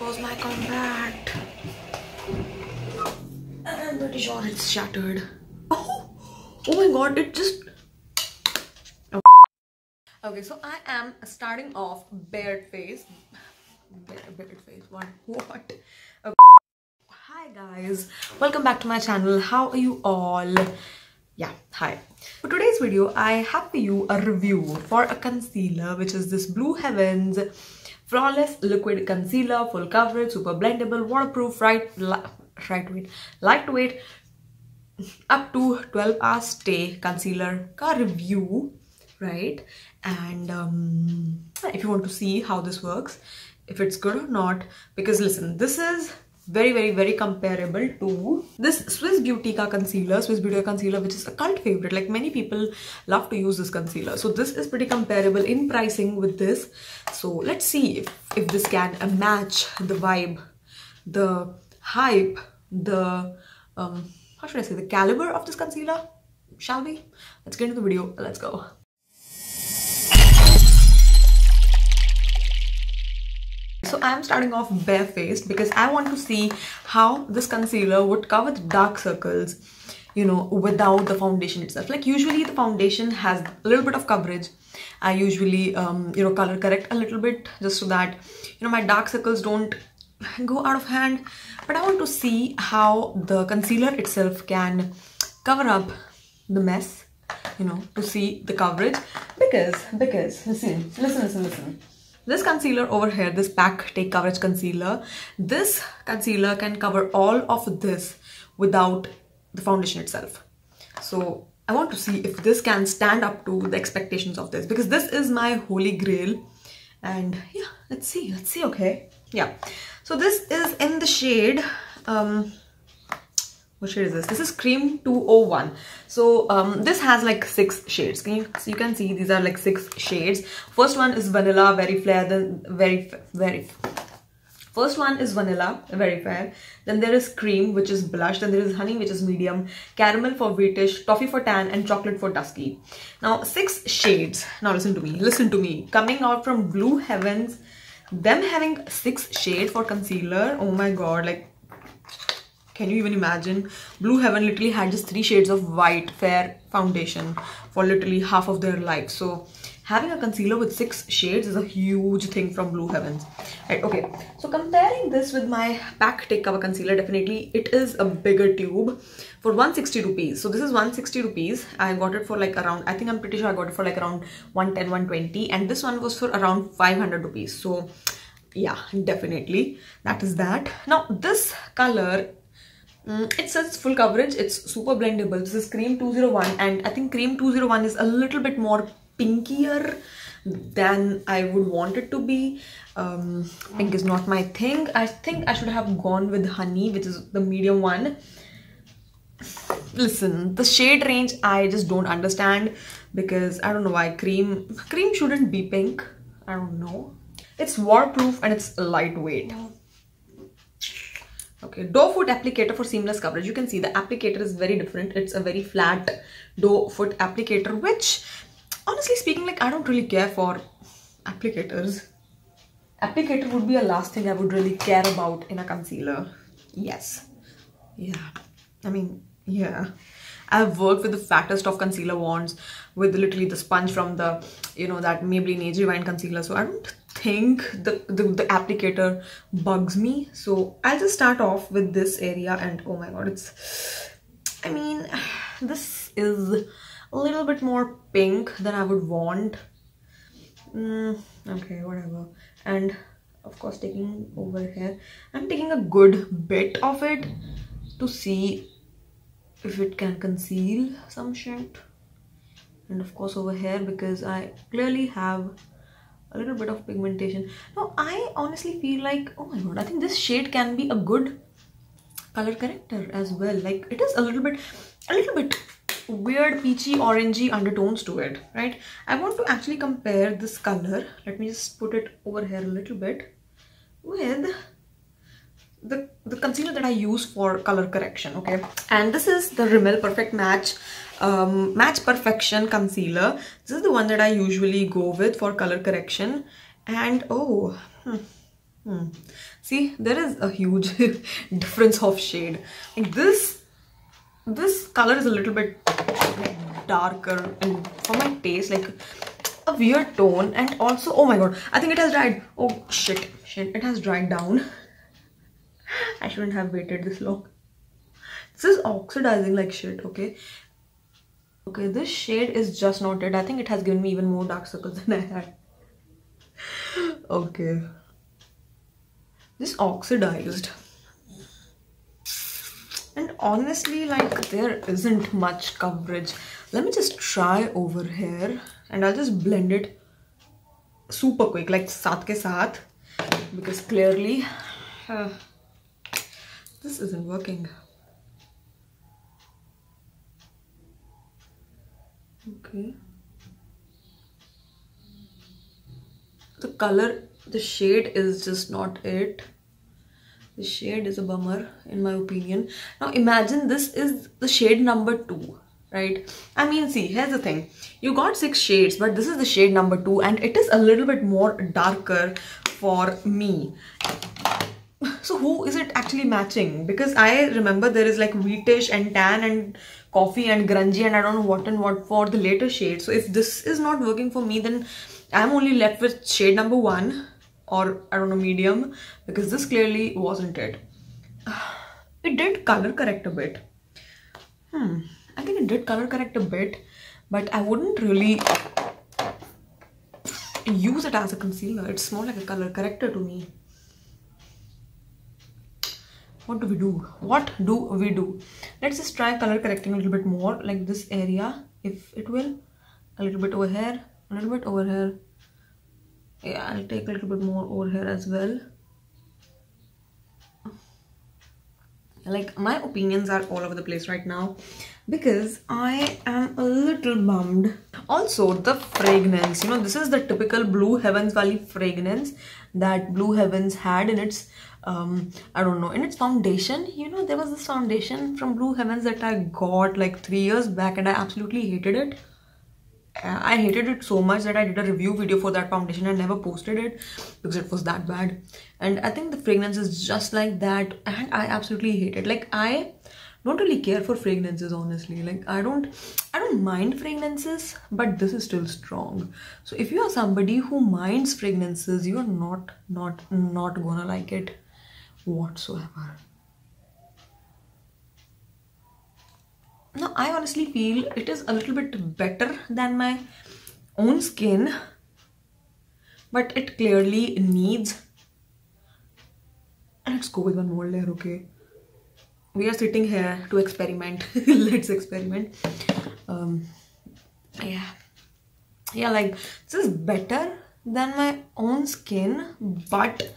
goes my compact. I'm pretty sure it's shattered. Oh my god, it just... Oh. Okay, so I am starting off bared face. Bared face, what? Okay. Hi guys, welcome back to my channel. How are you all? Yeah, hi. For today's video, I have for you a review for a concealer, which is this Blue Heavens Flawless Liquid Concealer, full coverage, super blendable, waterproof, lightweight, up to 12 hours stay concealer ka review, right? And if you want to see how this works, if it's good or not, because listen, this is very comparable to this Swiss Beauty concealer, which is a cult favorite. Like, many people love to use this concealer, so this is pretty comparable in pricing with this. So let's see if this can match the vibe, the hype, the how should I say, the caliber of this concealer. Shall we? Let's get into the video. Let's go. So I'm starting off barefaced because I want to see how this concealer would cover the dark circles, you know, without the foundation itself. Like, usually the foundation has a little bit of coverage. I usually, you know, color correct a little bit just so that, you know, my dark circles don't go out of hand. But I want to see how the concealer itself can cover up the mess, you know, to see the coverage. Because listen. This concealer over here, this Pack Take Coverage Concealer, this concealer can cover all of this without the foundation itself. So I want to see if this can stand up to the expectations of this, because this is my holy grail. And yeah, let's see, okay? Yeah. So this is in the shade, what shade is this? This is Cream 201. So this has like 6 shades. You can see these are like 6 shades. First one is vanilla, very fair. Then first one is vanilla, very fair. Then there is cream, which is blush. Then there is honey, which is medium. Caramel for wheatish, toffee for tan, and chocolate for dusky. Now 6 shades. Now listen to me. Coming out from Blue Heavens, them having 6 shades for concealer. Oh my god, like, can you even imagine? Blue Heaven literally had just 3 shades of white fair foundation for literally half of their life. So having a concealer with 6 shades is a huge thing from Blue Heavens. Right, okay. So comparing this with my Pack Take Cover Concealer, definitely it is a bigger tube for 160 rupees. So this is 160 rupees. I got it for like around, I'm pretty sure I got it for like around 110, 120. And this one was for around 500 rupees. So yeah, definitely that is that. Now this color, it says full coverage, it's super blendable. This is Cream 201, and I think Cream 201 is a little bit more pinkier than I would want it to be. Pink is not my thing. I think I should have gone with honey, which is the medium one. Listen, the shade range I just don't understand, because I don't know why cream shouldn't be pink. I don't know. It's waterproof and it's lightweight. Okay, doe foot applicator for seamless coverage. You can see the applicator is very different. It's a very flat doe foot applicator, which, honestly speaking, like, I don't really care for applicators. Applicator would be the last thing I would really care about in a concealer. Yes. Yeah. I mean, yeah. I've worked with the fattest of concealer wands with literally the sponge from the, you know, that Maybelline Age Rewind concealer. So I don't think the applicator bugs me. So I'll just start off with this area, and oh my god, I mean, this is a little bit more pink than I would want. Okay, whatever. And of course, taking over here, I'm taking a good bit of it to see if it can conceal some shit. And of course over here, because I clearly have a little bit of pigmentation. Now I honestly feel like, oh my god, I think this shade can be a good color corrector as well. Like, it is a little bit weird peachy orangey undertones to it, right? I want to actually compare this color. Let me just put it over here a little bit with the concealer that I use for color correction, okay? And this is the Rimmel Perfect Match Match Perfection Concealer. This is the one that I usually go with for color correction. And oh, See, there is a huge difference of shade. Like this color is a little bit like darker, and for my taste, like a weird tone. And also, oh my god, I think it has dried. Oh shit, it has dried down. I shouldn't have waited this long. This is oxidizing like shit. Okay, this shade is just not it. I think it has given me even more dark circles than I had. Okay, this oxidized, and honestly, like, there isn't much coverage. Let me just try over here, and I'll just blend it super quick, like saath ke saath, because clearly this isn't working. Okay, the color, the shade is just not it. The shade is a bummer in my opinion. Now imagine this is the shade number 2, right? I mean, see, here's the thing. You got 6 shades, but this is the shade number 2, and it is a little bit more darker for me. So who is it actually matching? Because I remember there is like wheatish and tan and coffee and grungy and I don't know what and what for the later shade. So if this is not working for me, then I'm only left with shade number 1, or I don't know, medium, because this clearly wasn't it. It did color correct a bit. I think it did color correct a bit, but I wouldn't really use it as a concealer. It's more like a color corrector to me. What do we do? What do we do? Let's just try color correcting a little bit more, like this area, if it will. A little bit over here, a little bit over here. Yeah, I'll take a little bit more over here as well. Like, my opinions are all over the place right now because I am a little bummed. Also, the fragrance, you know, this is the typical Blue Heavens Valley fragrance that Blue Heavens had in its I don't know, in its foundation. You know, there was this foundation from Blue Heavens that I got like 3 years back, and I absolutely hated it. I hated it so much that I did a review video for that foundation and never posted it because it was that bad. And I think the fragrance is just like that, and I absolutely hate it. Like, I don't really care for fragrances, honestly. Like, I don't mind fragrances, but this is still strong. So if you are somebody who minds fragrances, you are not gonna like it whatsoever. Now, I honestly feel it is a little bit better than my own skin, but it clearly needs. Let's go with one more layer, okay? We are sitting here to experiment. Let's experiment. Yeah, like, this is better than my own skin, but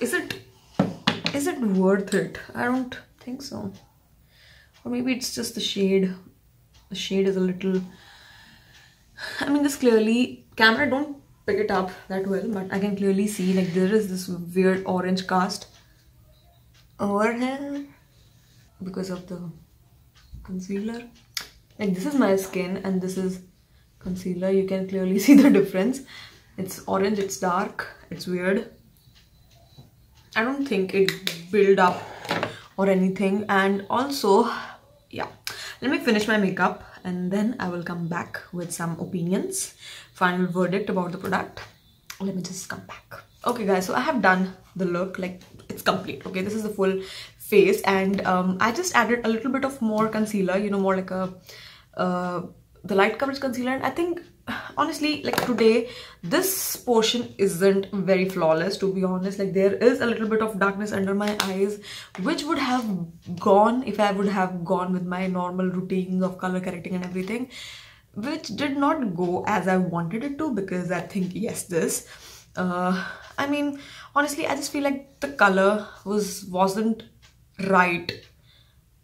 is it worth it? I don't think so. Or maybe it's just the shade. The shade is a little... I mean, this clearly... Camera don't pick it up that well, but I can clearly see, like, there is this weird orange cast over here because of the concealer. Like, this is my skin and this is concealer. You can clearly see the difference. It's orange, it's dark, it's weird. I don't think it built up or anything. And also, yeah, let me finish my makeup and then I will come back with some opinions, final verdict about the product. Let me just come back. Okay guys, so I have done the look, like, it's complete. Okay, this is the full face, and I just added a little bit of more concealer, you know, more like a the light coverage concealer. And I think, honestly, like, today this portion isn't very flawless, to be honest. Like, there is a little bit of darkness under my eyes, which would have gone if I would have gone with my normal routines of color correcting and everything, which did not go as I wanted it to, because I think, yes, this I mean, honestly, I just feel like the color wasn't right.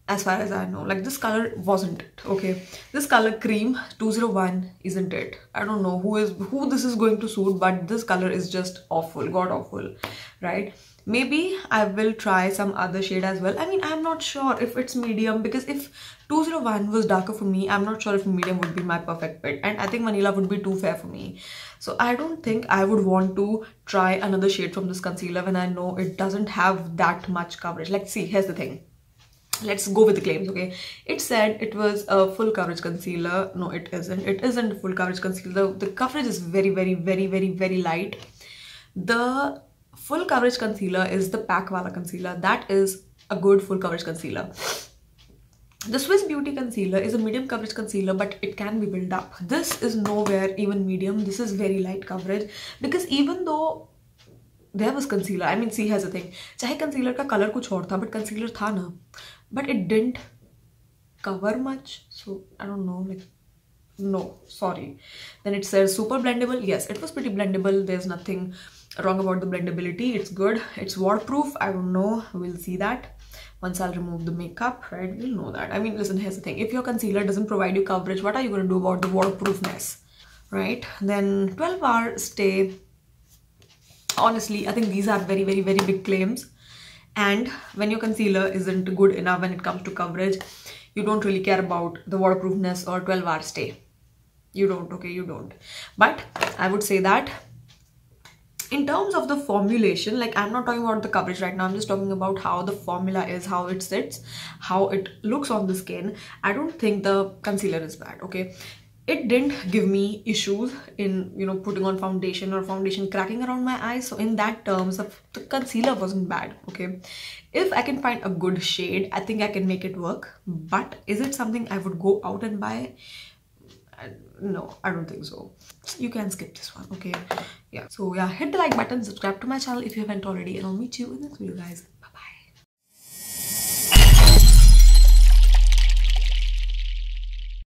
As far as I know, like, this color wasn't it, okay? This color cream 201 isn't it. I don't know who this is going to suit, but this color is just awful, god awful, right? Maybe I will try some other shade as well. I mean, I'm not sure if it's medium, because if 201 was darker for me, I'm not sure if medium would be my perfect fit, and I think vanilla would be too fair for me. So I don't think I would want to try another shade from this concealer when I know it doesn't have that much coverage. Like, see, here's the thing. Let's go with the claims, okay? It said it was a full coverage concealer. No, it isn't. It isn't a full coverage concealer. The coverage is very, very, very, very, very light. The full coverage concealer is the Pack Wala concealer. That is a good full coverage concealer. The Swiss Beauty concealer is a medium coverage concealer, but it can be built up. This is nowhere even medium. This is very light coverage, because even though there was concealer, I mean, see, here's the thing. Chahe concealer ka color kuch aur tha, but concealer tha na, but it didn't cover much. So I don't know, like, no, sorry. Then it says super blendable. Yes, it was pretty blendable. There's nothing wrong about the blendability. It's good. It's waterproof. I don't know, we'll see that once I'll remove the makeup, right? We'll know that. I mean, listen, here's the thing. If your concealer doesn't provide you coverage, what are you going to do about the waterproofness, right? Then 12-hour stay. Honestly, I think these are very, very, very big claims. And when your concealer isn't good enough when it comes to coverage, you don't really care about the waterproofness or 12-hour stay. You don't, okay? You don't. But I would say that in terms of the formulation, like, I'm not talking about the coverage right now, I'm just talking about how the formula is, how it sits, how it looks on the skin. I don't think the concealer is bad, okay? It didn't give me issues in, you know, putting on foundation or foundation cracking around my eyes. So in that terms, the concealer wasn't bad, okay? If I can find a good shade, I think I can make it work. But is it something I would go out and buy? No, I don't think so. You can skip this one, okay? Yeah. So yeah, hit the like button, subscribe to my channel if you haven't already, and I'll meet you in the next video, guys.